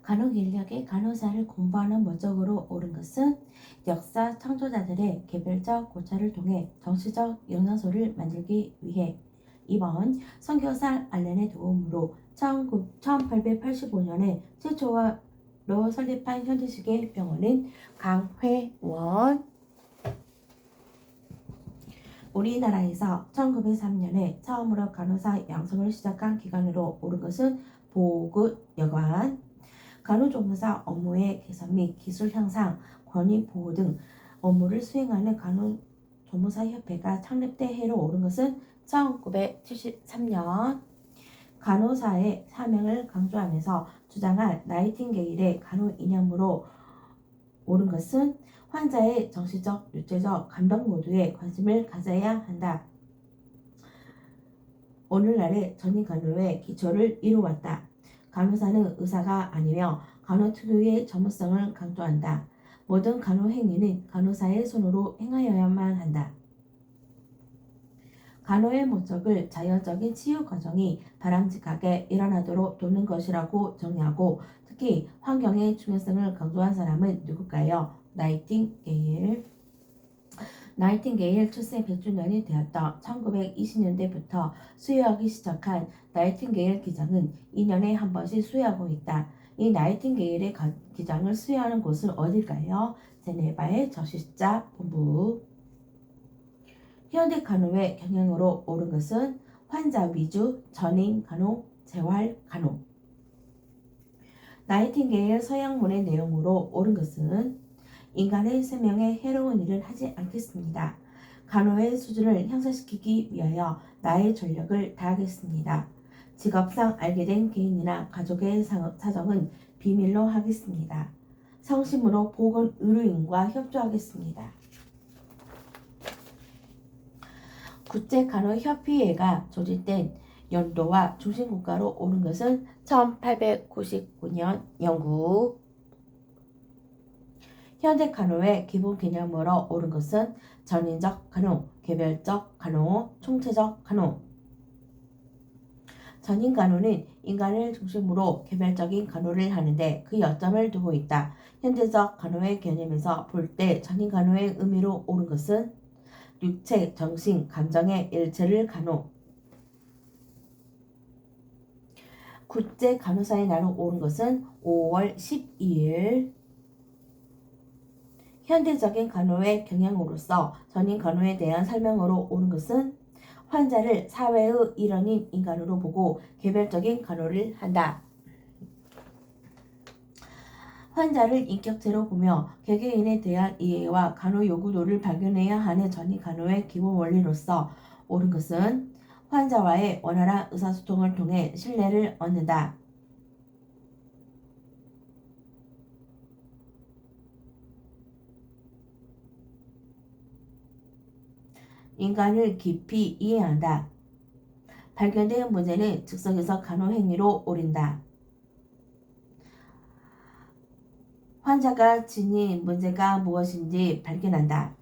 간호 인력이 간호사를 공부하는 목적으로 옳은 것은 역사 창조자들의 개별적 고찰을 통해 정치적 영양소를 만들기 위해 2번 선교사 알렌의 도움으로 1885년에 최초로 설립한 현대식의 병원은 강회원 우리나라에서 1903년에 처음으로 간호사 양성을 시작한 기관으로 옳은 것은 보급여관 간호조무사 업무의 개선 및 기술 향상, 권위 보호 등 업무를 수행하는 간호조무사협회가 창립된 해로 옳은 것은 1973년 간호사의 사명을 강조하면서 주장한 나이팅게일의 간호 이념으로 옳은 것은 환자의 정신적, 육체적, 감정 모두에 관심을 가져야 한다. 오늘날의 전인간호의 기초를 이루었다. 간호사는 의사가 아니며 간호 특유의 전문성을 강조한다. 모든 간호 행위는 간호사의 손으로 행하여야만 한다. 간호의 목적을 자연적인 치유 과정이 바람직하게 일어나도록 돕는 것이라고 정의하고 특히 환경의 중요성을 강조한 사람은 누굴까요? 나이팅게일 출생 100주년이 되었던 1920년대부터 수여하기 시작한 나이팅게일 기장은 2년에 한 번씩 수여하고 있다. 이 나이팅게일의 기장을 수여하는 곳은 어딜까요? 제네바의 저식자 본부. 현대 간호의 경향으로 옳은 것은 환자 위주, 전인 간호, 재활 간호. 나이팅게일 서양문의 내용으로 옳은 것은 인간의 생명에 해로운 일을 하지 않겠습니다. 간호의 수준을 향상시키기 위하여 나의 전력을 다하겠습니다. 직업상 알게 된 개인이나 가족의 사정은 비밀로 하겠습니다. 성심으로 보건의료인과 협조하겠습니다. 국제간호협의회가 조직된 연도와 중심국가로 옳은 것은 1899년 영국. 현대 간호의 기본 개념으로 옳은 것은 전인적 간호, 개별적 간호, 총체적 간호. 전인 간호는 인간을 중심으로 개별적인 간호를 하는데 그 여점을 두고 있다. 현대적 간호의 개념에서 볼 때 전인 간호의 의미로 옳은 것은 육체, 정신, 감정의 일체를 간호. 국제 간호사의 날로 옳은 것은 5월 12일. 현대적인 간호의 경향으로서 전인 간호에 대한 설명으로 옳은 것은 환자를 사회의 일원인 인간으로 보고 개별적인 간호를 한다. 환자를 인격체로 보며 개개인에 대한 이해와 간호 요구도를 발견해야 하는 전인 간호의 기본 원리로서 옳은 것은 환자와의 원활한 의사소통을 통해 신뢰를 얻는다. 인간을 깊이 이해한다. 발견된 문제는 즉석에서 간호 행위로 옮긴다. 환자가 지닌 문제가 무엇인지 발견한다.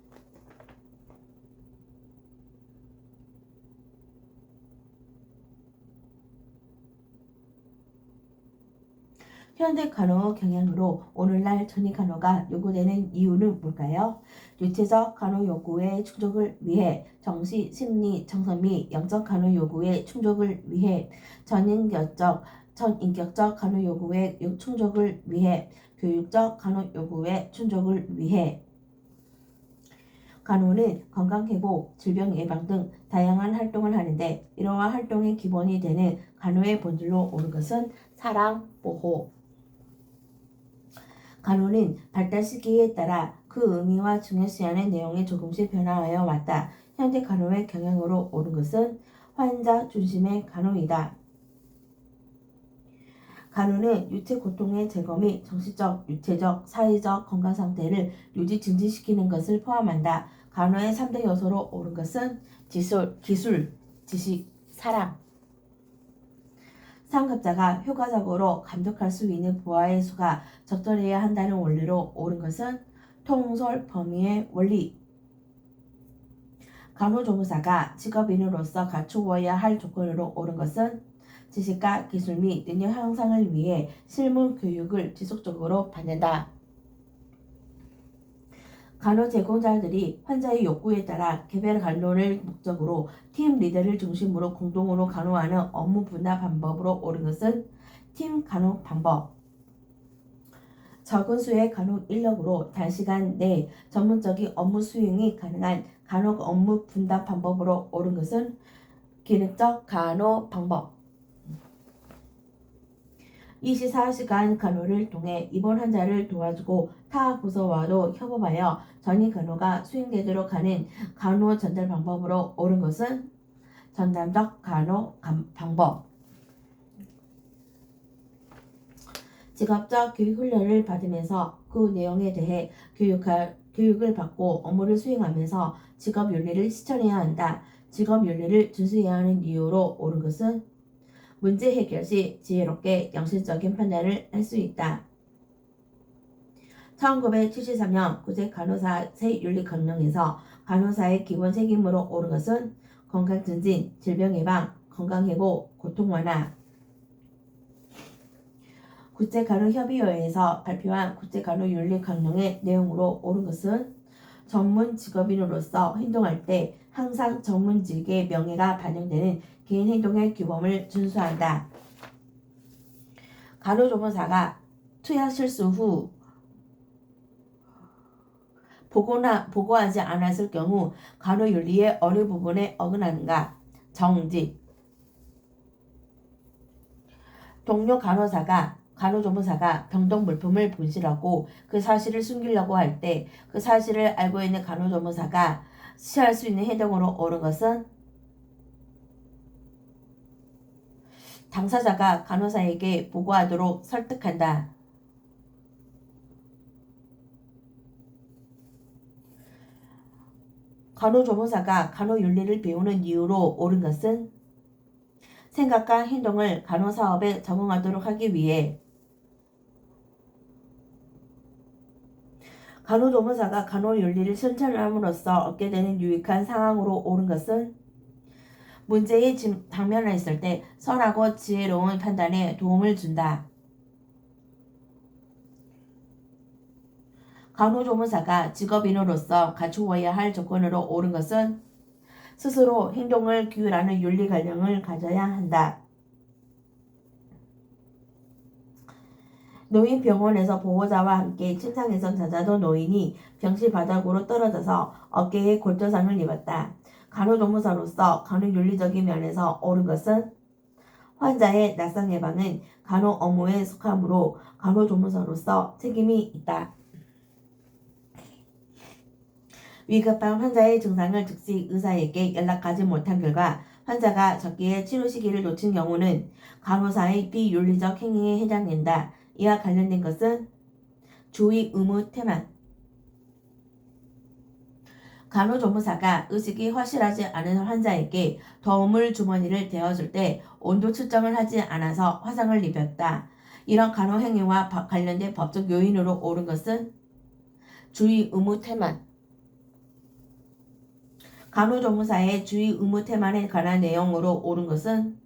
현대 간호 경향으로 오늘날 전인 간호가 요구되는 이유는 뭘까요? 육체적 간호 요구의 충족을 위해 정신, 심리, 정서 및 영적 간호 요구의 충족을 위해 전인격적 간호 요구의 충족을 위해 교육적 간호 요구의 충족을 위해 간호는 건강회복, 질병 예방 등 다양한 활동을 하는데 이러한 활동의 기본이 되는 간호의 본질로 옳은 것은 사랑, 보호. 간호는 발달 시기에 따라 그 의미와 중요시하는 내용이 조금씩 변화하여 왔다. 현대 간호의 경향으로 옳은 것은 환자 중심의 간호이다. 간호는 육체 고통의 제거 및 정신적, 육체적, 사회적 건강 상태를 유지 증진시키는 것을 포함한다. 간호의 3대 요소로 옳은 것은 기술, 지식, 사랑. 상급자가 효과적으로 감독할 수 있는 부하의 수가 적절해야 한다는 원리로 옳은 것은 통솔 범위의 원리. 간호조무사가 직업인으로서 갖추어야 할 조건으로 옳은 것은 지식과 기술 및 능력 향상을 위해 실무 교육을 지속적으로 받는다. 간호 제공자들이 환자의 욕구에 따라 개별 간호를 목적으로 팀 리더를 중심으로 공동으로 간호하는 업무 분담 방법으로 옳은 것은 팀 간호 방법. 적은 수의 간호 인력으로 단시간 내 전문적인 업무 수행이 가능한 간호 업무 분담 방법으로 옳은 것은 기능적 간호 방법. 24시간 간호를 통해 입원 환자를 도와주고 타 부서와도 협업하여 전이 간호가 수행되도록 하는 간호 전달 방법으로 옳은 것은 전담적 간호 방법. 직업적 교육 훈련을 받으면서 그 내용에 대해 교육을 받고 업무를 수행하면서 직업 윤리를 실천해야 한다. 직업 윤리를 준수해야 하는 이유로 옳은 것은 문제 해결 시 지혜롭게 양심적인 판단을 할 수 있다. 1973년 국제간호사 새 윤리 강령에서 간호사의 기본 책임으로 옳은 것은 건강 증진, 질병 예방, 건강 회복, 고통 완화. 국제간호협의회에서 발표한 국제간호윤리강령의 내용으로 옳은 것은 전문 직업인으로서 행동할 때 항상 전문직의 명예가 반영되는 개인 행동의 규범을 준수한다. 간호조무사가 투약 실수 후 보고하지 않았을 경우 간호윤리의 어느 부분에 어긋나는가? 정직. 동료 간호조무사가 병동 물품을 분실하고 그 사실을 숨기려고 할 때 그 사실을 알고 있는 간호조무사가 취할 수 있는 행동으로 옳은 것은 당사자가 간호사에게 보고하도록 설득한다. 간호조무사가 간호윤리를 배우는 이유로 옳은 것은 생각과 행동을 간호사업에 적응하도록 하기 위해 간호조무사가 간호윤리를 실천함으로써 얻게 되는 유익한 상황으로 옳은 것은 문제에 당면했을 때 선하고 지혜로운 판단에 도움을 준다. 간호조무사가 직업인으로서 갖추어야 할 조건으로 옳은 것은 스스로 행동을 규율하는 윤리관념을 가져야 한다. 노인병원에서 보호자와 함께 침상에서 자자던 노인이 병실 바닥으로 떨어져서 어깨에 골절상을 입었다. 간호조무사로서 간호윤리적인 면에서 옳은 것은 환자의 낯선 예방은 간호 업무에 속하므로 간호조무사로서 책임이 있다. 위급한 환자의 증상을 즉시 의사에게 연락하지 못한 결과 환자가 적기에 치료 시기를 놓친 경우는 간호사의 비윤리적 행위에 해당된다. 이와 관련된 것은 주의 의무 태만. 간호조무사가 의식이 확실하지 않은 환자에게 도움을 주머니를 대어줄 때 온도 측정을 하지 않아서 화상을 입혔다. 이런 간호행위와 관련된 법적 요인으로 옳은 것은 주의 의무 태만. 간호조무사의 주의 의무 태만에 관한 내용으로 옳은 것은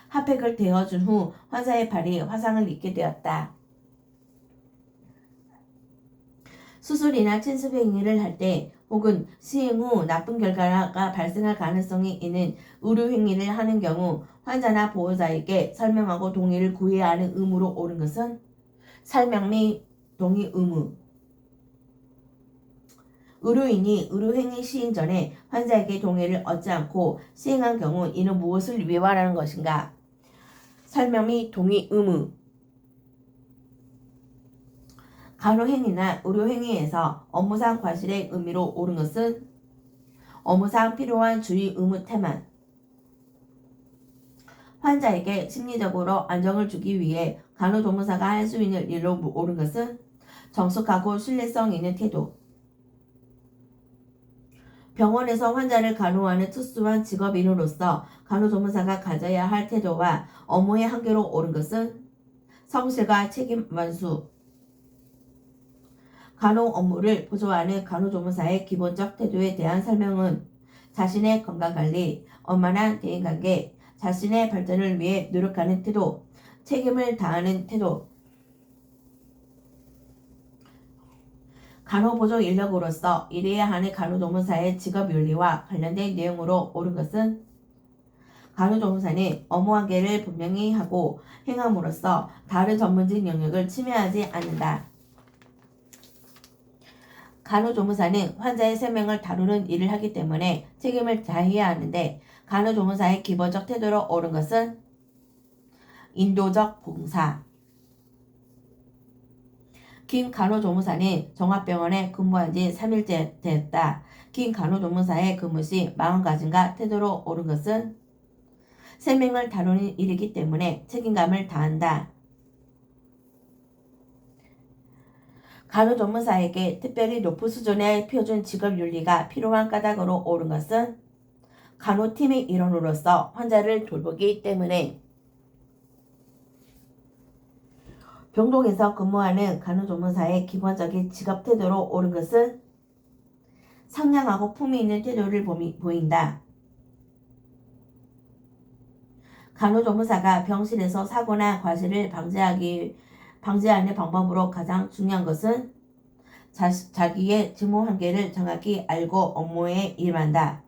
핫팩을 대어준 후 환자의 발이 화상을 입게 되었다. 수술이나 침습행위를 할 때 혹은 시행 후 나쁜 결과가 발생할 가능성이 있는 의료행위를 하는 경우 환자나 보호자에게 설명하고 동의를 구해야 하는 의무로 옳은 것은 설명 및 동의 의무. 의료인이 의료행위 시행 전에 환자에게 동의를 얻지 않고 시행한 경우 이는 무엇을 위반하는 것인가? 설명 및 동의 의무. 간호행위나 의료행위에서 업무상 과실의 의미로 옳은 것은 업무상 필요한 주의 의무 태만. 환자에게 심리적으로 안정을 주기 위해 간호조무사가 할 수 있는 일로 옳은 것은 정숙하고 신뢰성 있는 태도. 병원에서 환자를 간호하는 특수한 직업인으로서 간호조무사가 가져야 할 태도와 업무의 한계로 옳은 것은 성실과 책임 완수. 간호 업무를 보조하는 간호조무사의 기본적 태도에 대한 설명은 자신의 건강관리, 원만한 대인관계, 자신의 발전을 위해 노력하는 태도, 책임을 다하는 태도. 간호보조 인력으로서 일해야 하는 간호조무사의 직업윤리와 관련된 내용으로 옳은 것은 간호조무사는 업무 한계를 분명히 하고 행함으로써 다른 전문직 영역을 침해하지 않는다. 간호조무사는 환자의 생명을 다루는 일을 하기 때문에 책임을 다해야 하는데 간호조무사의 기본적 태도로 옳은 것은 인도적 봉사. 김 간호조무사는 종합병원에 근무한 지 3일째 되었다. 김 간호조무사의 근무 시 마음가짐과 태도로 옳은 것은 생명을 다루는 일이기 때문에 책임감을 다한다. 간호조무사에게 특별히 높은 수준의 표준 직업윤리가 필요한 까닭으로 옳은 것은 간호팀의 일원으로서 환자를 돌보기 때문에 병동에서 근무하는 간호조무사의 기본적인 직업 태도로 옳은 것은 상냥하고 품위 있는 태도를 보인다. 간호조무사가 병실에서 사고나 과실을 방지하는 방법으로 가장 중요한 것은 자기의 직무 한계를 정확히 알고 업무에 임한다.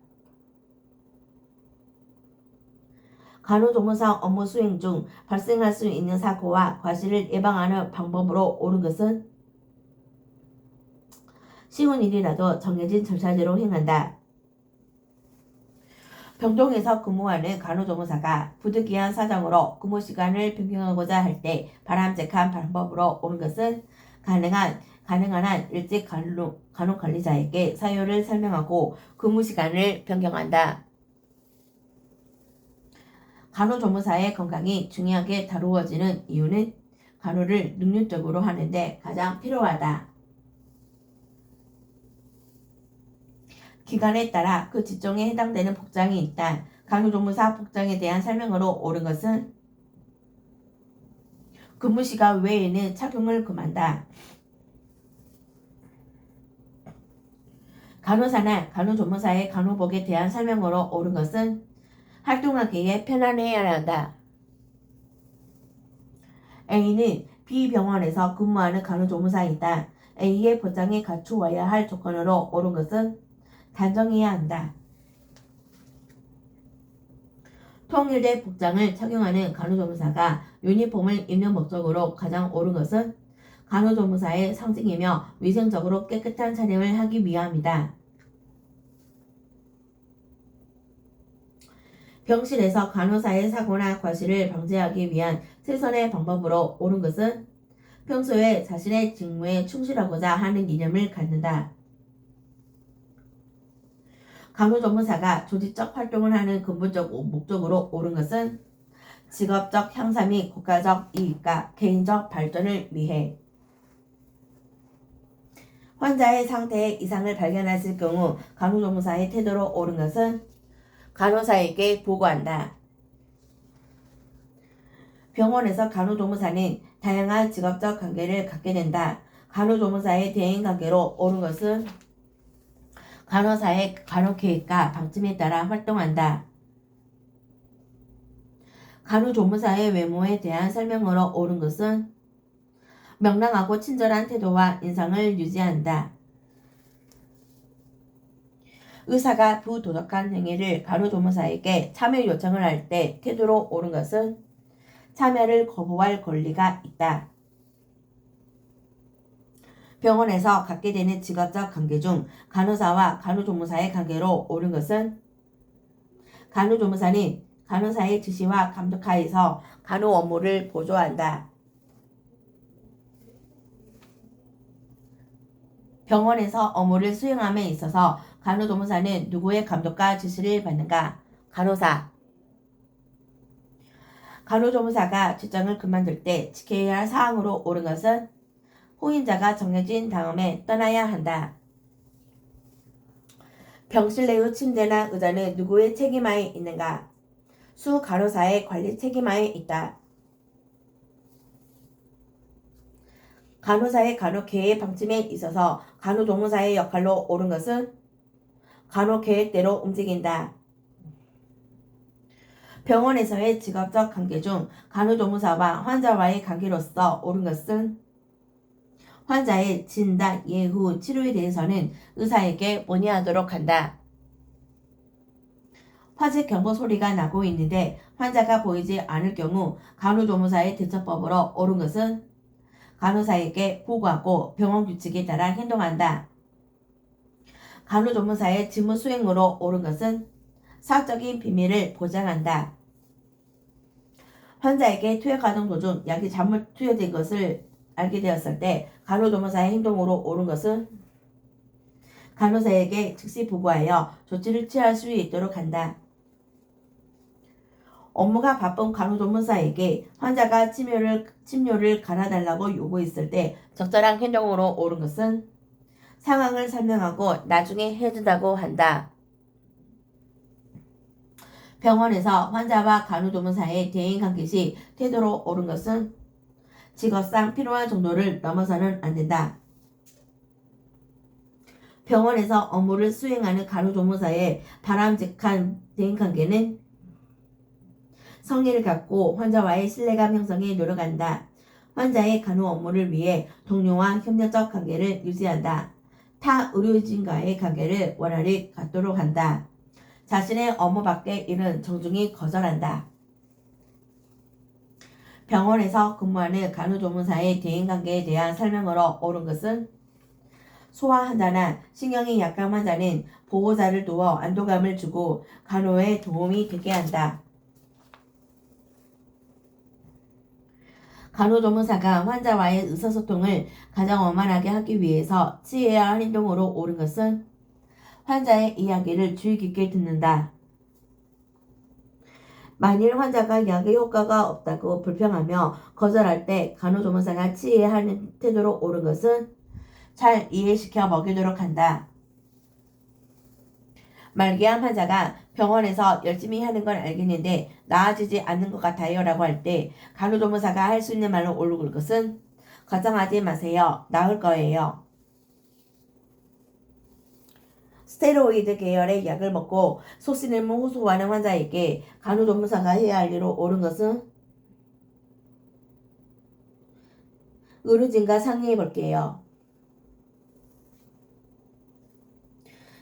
간호조무사 업무 수행 중 발생할 수 있는 사고와 과실을 예방하는 방법으로 옳은 것은 쉬운 일이라도 정해진 절차대로 행한다. 병동에서 근무하는 간호조무사가 부득이한 사정으로 근무 시간을 변경하고자 할 때 바람직한 방법으로 옳은 것은 가능한 한 일찍 간호관리자에게 사유를 설명하고 근무 시간을 변경한다. 간호조무사의 건강이 중요하게 다루어지는 이유는 간호를 능률적으로 하는데 가장 필요하다. 기관에 따라 그 직종에 해당되는 복장이 있다. 간호조무사 복장에 대한 설명으로 옳은 것은 근무 시간 외에는 착용을 금한다. 간호사나 간호조무사의 간호복에 대한 설명으로 옳은 것은 활동하기에 편안해야 한다. A는 B병원에서 근무하는 간호조무사이다. A의 복장에 갖추어야 할 조건으로 옳은 것은 단정해야 한다. 통일된 복장을 착용하는 간호조무사가 유니폼을 입는 목적으로 가장 옳은 것은 간호조무사의 상징이며 위생적으로 깨끗한 촬영을 하기 위함이다. 병실에서 간호사의 사고나 과실을 방지하기 위한 최선의 방법으로 옳은 것은 평소에 자신의 직무에 충실하고자 하는 이념을 갖는다. 간호조무사가 조직적 활동을 하는 근본적 목적으로 옳은 것은 직업적 향상 및 국가적 이익과 개인적 발전을 위해 환자의 상태에 이상을 발견했을 경우 간호조무사의 태도로 옳은 것은 간호사에게 보고한다. 병원에서 간호조무사는 다양한 직업적 관계를 갖게 된다. 간호조무사의 대인관계로 옳은 것은 간호사의 간호계획과 방침에 따라 활동한다. 간호조무사의 외모에 대한 설명으로 옳은 것은 명랑하고 친절한 태도와 인상을 유지한다. 의사가 부도덕한 행위를 간호조무사에게 참여 요청을 할 때 태도로 옳은 것은 참여를 거부할 권리가 있다. 병원에서 갖게 되는 직업적 관계 중 간호사와 간호조무사의 관계로 옳은 것은 간호조무사는 간호사의 지시와 감독하에서 간호 업무를 보조한다. 병원에서 업무를 수행함에 있어서 간호조무사는 누구의 감독과 지시를 받는가? 간호사. 간호조무사가 직장을 그만둘 때 지켜야 할 사항으로 옳은 것은 후임자가 정해진 다음에 떠나야 한다. 병실 내의 침대나 의자는 누구의 책임하에 있는가? 수 간호사의 관리 책임하에 있다. 간호사의 간호계획 방침에 있어서 간호조무사의 역할로 옳은 것은 간호계획대로 움직인다. 병원에서의 직업적 관계 중 간호조무사와 환자와의 관계로서 옳은 것은 환자의 진단, 예후, 치료에 대해서는 의사에게 문의하도록 한다. 화재 경보 소리가 나고 있는데 환자가 보이지 않을 경우 간호조무사의 대처법으로 옳은 것은 간호사에게 보고하고 병원 규칙에 따라 행동한다. 간호조무사의 직무 수행으로 옳은 것은 사적인 비밀을 보장한다. 환자에게 투여가동 도중 약이 잘못 투여된 것을 알게 되었을 때 간호조무사의 행동으로 옳은 것은 간호사에게 즉시 보고하여 조치를 취할 수 있도록 한다. 업무가 바쁜 간호조무사에게 환자가 침료를 갈아달라고 요구했을 때 적절한 행동으로 옳은 것은 상황을 설명하고 나중에 해준다고 한다. 병원에서 환자와 간호조무사의 대인관계 시 태도로 옳은 것은 직업상 필요한 정도를 넘어서는 안 된다. 병원에서 업무를 수행하는 간호조무사의 바람직한 대인관계는 성의를 갖고 환자와의 신뢰감 형성에 노력한다. 환자의 간호 업무를 위해 동료와 협력적 관계를 유지한다. 타 의료진과의 관계를 원활히 갖도록 한다. 자신의 업무 밖의 일은 정중히 거절한다. 병원에서 근무하는 간호조무사의 대인관계에 대한 설명으로 옳은 것은 소아 환자나 신경이 약한 환자는 보호자를 도와 안도감을 주고 간호에 도움이 되게 한다. 간호조무사가 환자와의 의사소통을 가장 원만하게 하기 위해서 취해야 할 행동으로 옳은 것은 환자의 이야기를 주의 깊게 듣는다. 만일 환자가 약의 효과가 없다고 불평하며 거절할 때 간호조무사가 취해야 하는 태도로 옳은 것은 잘 이해시켜 먹이도록 한다. 말기암 환자가 병원에서 열심히 하는 건 알겠는데 나아지지 않는 것 같아요 라고 할 때 간호조무사가 할 수 있는 말로 옳은 것은 걱정하지 마세요. 나을 거예요. 스테로이드 계열의 약을 먹고 소신임을 호소하는 환자에게 간호조무사가 해야 할 일로 옳은 것은 의료진과 상의해 볼게요.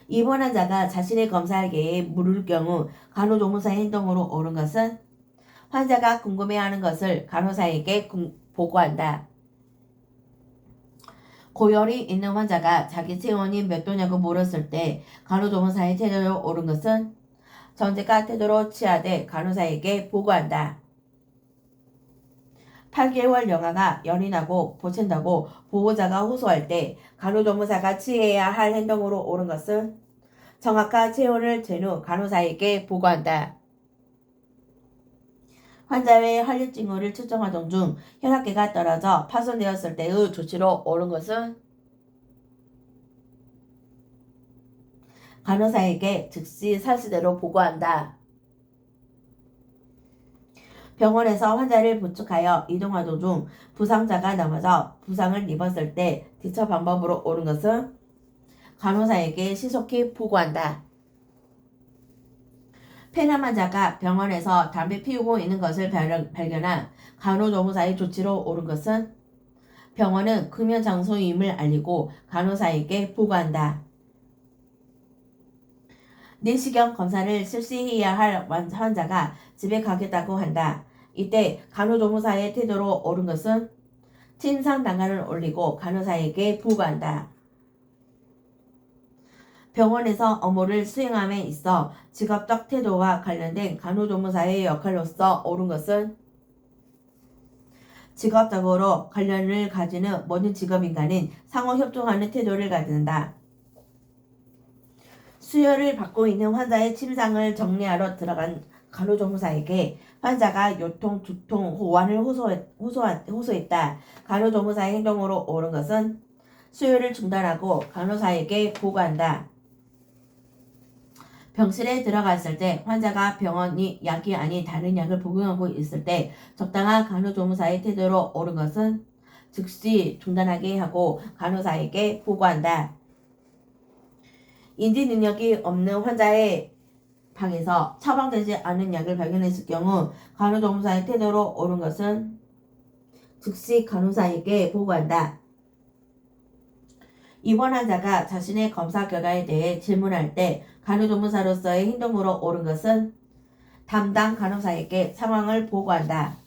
입원 환자가 자신의 검사에게 물을 경우 간호조무사의 행동으로 옳은 것은 환자가 궁금해하는 것을 간호사에게 보고한다. 고열이 있는 환자가 자기 체온이 몇 도냐고 물었을 때 간호조무사의 태도로 옳은 것은 정직한 태도로 취하되 간호사에게 보고한다. 8개월 영아가 열이 나고 보챈다고 보호자가 호소할 때 간호조무사가 취해야 할 행동으로 옳은 것은 정확한 체온을 잰 후 간호사에게 보고한다. 환자의 혈류 징후를 측정하던 중 혈압계가 떨어져 파손되었을 때의 조치로 옳은 것은 간호사에게 즉시 사실대로 보고한다. 병원에서 환자를 부축하여 이동하던 중 부상자가 넘어져 부상을 입었을 때 대처 방법으로 옳은 것은 간호사에게 신속히 보고한다. 폐렴 환자가 병원에서 담배 피우고 있는 것을 발견한 간호조무사의 조치로 옳은 것은 병원은 금연 장소임을 알리고 간호사에게 보고한다. 내시경 검사를 실시해야 할 환자가 집에 가겠다고 한다. 이때 간호조무사의 태도로 옳은 것은 침상 난간을 올리고 간호사에게 보고한다. 병원에서 업무를 수행함에 있어 직업적 태도와 관련된 간호조무사의 역할로서 옳은 것은 직업적으로 관련을 가지는 모든 직업인간은 상호협조하는 태도를 가진다. 수혈을 받고 있는 환자의 침상을 정리하러 들어간 간호조무사에게 환자가 요통, 두통, 호환을 호소했다. 간호조무사의 행동으로 옳은 것은 수혈을 중단하고 간호사에게 보고한다. 병실에 들어갔을 때 환자가 병원이 약이 아닌 다른 약을 복용하고 있을 때 적당한 간호조무사의 태도로 옳은 것은 즉시 중단하게 하고 간호사에게 보고한다. 인지 능력이 없는 환자의 항에서 처방되지 않은 약을 발견했을 경우 간호조무사의 태도로 옳은 것은 즉시 간호사에게 보고한다. 입원 환자가 자신의 검사 결과에 대해 질문할 때 간호조무사로서의 행동으로 옳은 것은 담당 간호사에게 상황을 보고한다.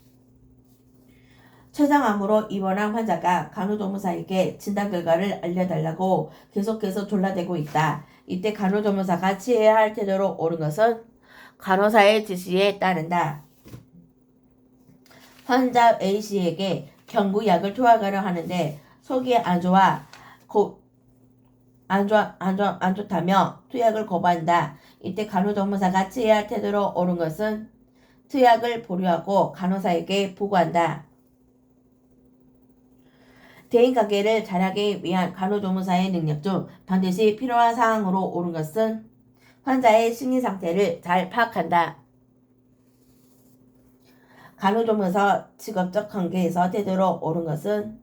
췌장암으로 입원한 환자가 간호조무사에게 진단 결과를 알려달라고 계속해서 졸라대고 있다. 이때 간호조무사가 취해야 할 태도로 옳은 것은 간호사의 지시에 따른다. 환자 A씨에게 경구약을 투약하려 하는데 속이 안 좋다며 투약을 거부한다. 이때 간호조무사가 취해야 할 태도로 옳은 것은 투약을 보류하고 간호사에게 보고한다. 대인관계를 잘하기 위한 간호조무사의 능력 중 반드시 필요한 사항으로 옳은 것은 환자의 심리상태를 잘 파악한다. 간호조무사 직업적 관계에서 태도로 옳은 것은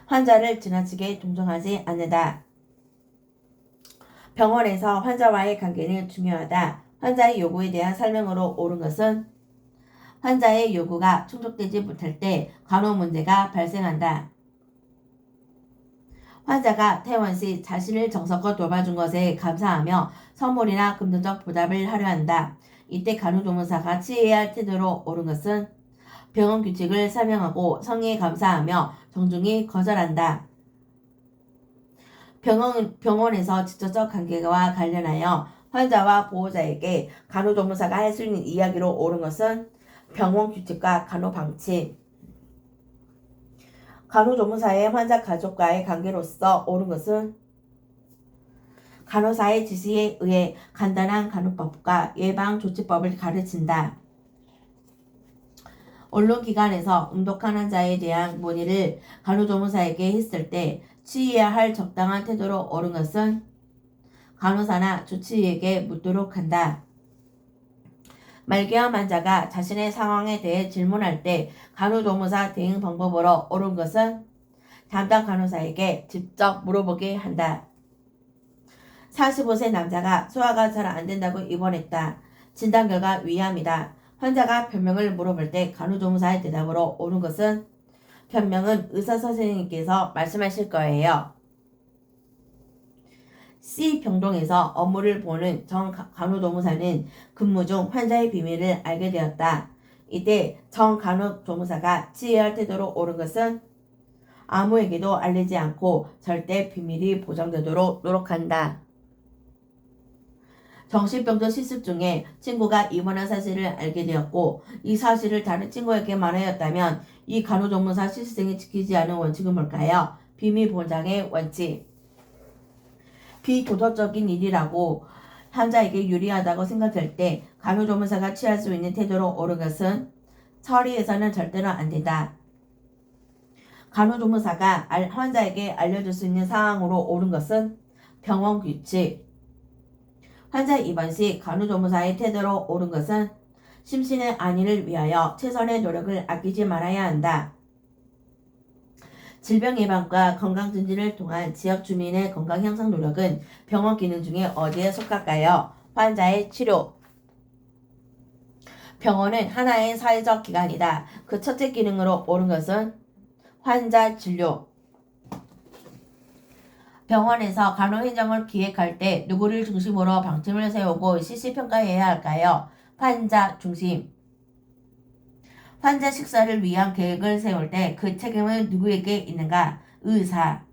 환자를 지나치게 동정하지 않는다. 병원에서 환자와의 관계는 중요하다. 환자의 요구에 대한 설명으로 옳은 것은 환자의 요구가 충족되지 못할 때 간호 문제가 발생한다. 환자가 퇴원 시 자신을 정성껏 돌봐준 것에 감사하며 선물이나 금전적 보답을 하려 한다. 이때 간호조무사가 취해야 할 태도로 옳은 것은 병원 규칙을 설명하고 성의에 감사하며 정중히 거절한다. 병원에서 직접적 관계와 관련하여 환자와 보호자에게 간호조무사가 할 수 있는 이야기로 옳은 것은 병원 규칙과 간호 방침, 간호조무사의 환자 가족과의 관계로서 옳은 것은 간호사의 지시에 의해 간단한 간호법과 예방조치법을 가르친다. 언론기관에서 응독한 환자에 대한 문의를 간호조무사에게 했을 때 취해야 할 적당한 태도로 옳은 것은 간호사나 주치의에게 묻도록 한다. 말기암 환자가 자신의 상황에 대해 질문할 때 간호조무사 대응 방법으로 옳은 것은 담당 간호사에게 직접 물어보게 한다. 45세 남자가 소화가 잘 안된다고 입원했다. 진단 결과 위암이다. 환자가 변명을 물어볼 때 간호조무사의 대답으로 옳은 것은 변명은 의사선생님께서 말씀하실 거예요. C 병동에서 업무를 보는 정 간호조무사는 근무 중 환자의 비밀을 알게 되었다. 이때 정 간호조무사가 취해야 할 태도로 옳은 것은 아무에게도 알리지 않고 절대 비밀이 보장되도록 노력한다. 정신병자 실습 중에 친구가 입원한 사실을 알게 되었고 이 사실을 다른 친구에게 말하였다면 이 간호조무사 실습생이 지키지 않은 원칙은 뭘까요? 비밀 보장의 원칙. 비도덕적인 일이라고 환자에게 유리하다고 생각될 때 간호조무사가 취할 수 있는 태도로 옳은 것은 처리해서는 절대로 안 된다. 간호조무사가 환자에게 알려줄 수 있는 사항으로 옳은 것은 병원 규칙. 환자 입원 시 간호조무사의 태도로 옳은 것은 심신의 안위를 위하여 최선의 노력을 아끼지 말아야 한다. 질병 예방과 건강 증진을 통한 지역 주민의 건강 향상 노력은 병원 기능 중에 어디에 속할까요? 환자의 치료. 병원은 하나의 사회적 기관이다. 그 첫째 기능으로 옳은 것은 환자 진료. 병원에서 간호 행정을 기획할 때 누구를 중심으로 방침을 세우고 실시평가해야 할까요? 환자 중심. 환자 식사를 위한 계획을 세울 때 그 책임은 누구에게 있는가? 의사.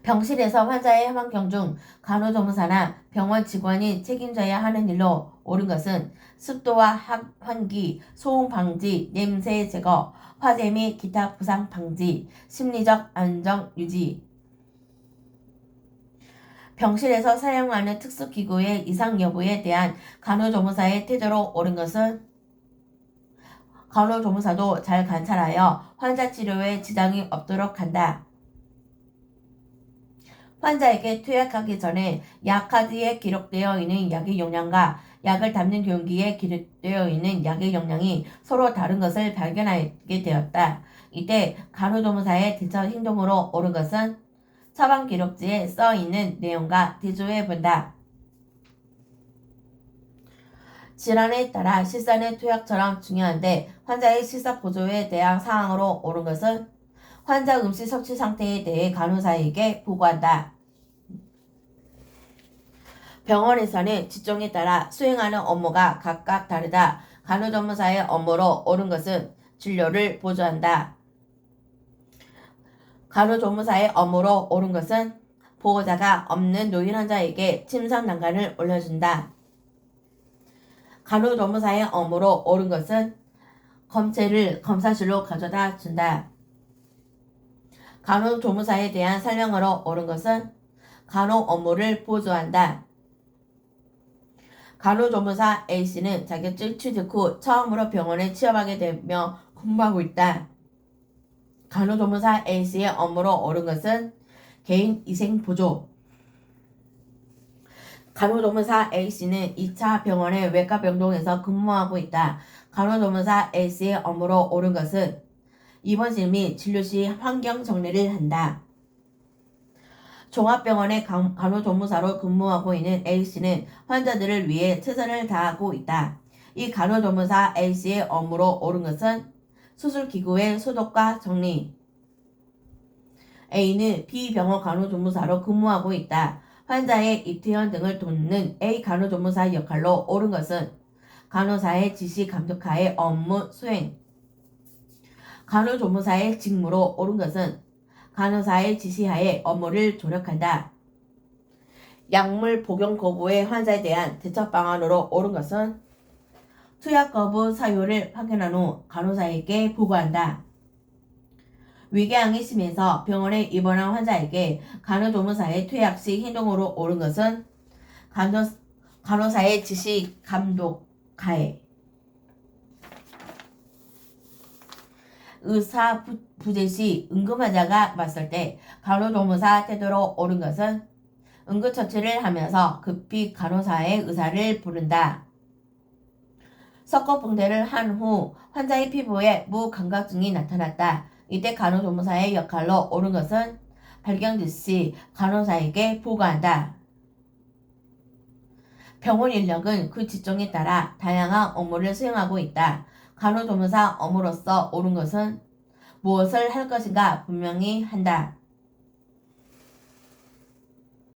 병실에서 환자의 환경 중 간호조무사나 병원 직원이 책임져야 하는 일로 옳은 것은 습도와 환기, 소음 방지, 냄새 제거, 화재 및 기타 부상 방지, 심리적 안정 유지. 병실에서 사용하는 특수기구의 이상 여부에 대한 간호조무사의 태도로 옳은 것은 간호조무사도 잘 관찰하여 환자 치료에 지장이 없도록 한다. 환자에게 투약하기 전에 약 카드에 기록되어 있는 약의 용량과 약을 담는 용기에 기록되어 있는 약의 용량이 서로 다른 것을 발견하게 되었다. 이때 간호조무사의 대처 행동으로 옳은 것은 처방 기록지에 써 있는 내용과 대조해 본다. 질환에 따라 실산의 투약처럼 중요한데 환자의 실사 보조에 대한 사항으로 옳은 것은 환자 음식 섭취 상태에 대해 간호사에게 보고한다. 병원에서는 직종에 따라 수행하는 업무가 각각 다르다. 간호조무사의 업무로 옳은 것은 진료를 보조한다. 간호조무사의 업무로 옳은 것은 보호자가 없는 노인 환자에게 침상 난간을 올려준다. 간호조무사의 업무로 옳은 것은 검체를 검사실로 가져다 준다. 간호조무사에 대한 설명으로 옳은 것은 간호 업무를 보조한다. 간호조무사 A씨는 자격증 취득 후 처음으로 병원에 취업하게 되며 근무하고 있다. 간호조무사 A씨의 업무로 옳은 것은 개인 위생 보조. 간호조무사 A씨는 2차 병원의 외과병동에서 근무하고 있다. 간호조무사 A씨의 업무로 옳은 것은 입원실 및 진료 시 환경 정리를 한다. 종합병원의 간호조무사로 근무하고 있는 A씨는 환자들을 위해 최선을 다하고 있다. 이 간호조무사 A씨의 업무로 옳은 것은 수술기구의 소독과 정리. A는 B병원 간호조무사로 근무하고 있다. 환자의 입퇴원 등을 돕는 A 간호조무사의 역할로 옳은 것은 간호사의 지시 감독하에 업무 수행. 간호조무사의 직무로 옳은 것은 간호사의 지시하에 업무를 조력한다. 약물 복용 거부의 환자에 대한 대처 방안으로 옳은 것은 투약 거부 사유를 확인한 후 간호사에게 보고한다. 위궤양이 심해서 병원에 입원한 환자에게 간호조무사의 투약 시 행동으로 옳은 것은 간호사의 지시 감독하에 의사 부재 시 응급환자가 왔을 때 간호조무사 태도로 옳은 것은 응급처치를 하면서 급히 간호사의 의사를 부른다. 석고붕대를 한 후 환자의 피부에 무감각증이 나타났다. 이때 간호조무사의 역할로 옳은 것은 발견 즉시 간호사에게 보고한다. 병원 인력은 그 직종에 따라 다양한 업무를 수행하고 있다. 간호조무사 업무로서 옳은 것은 무엇을 할 것인가 분명히 한다.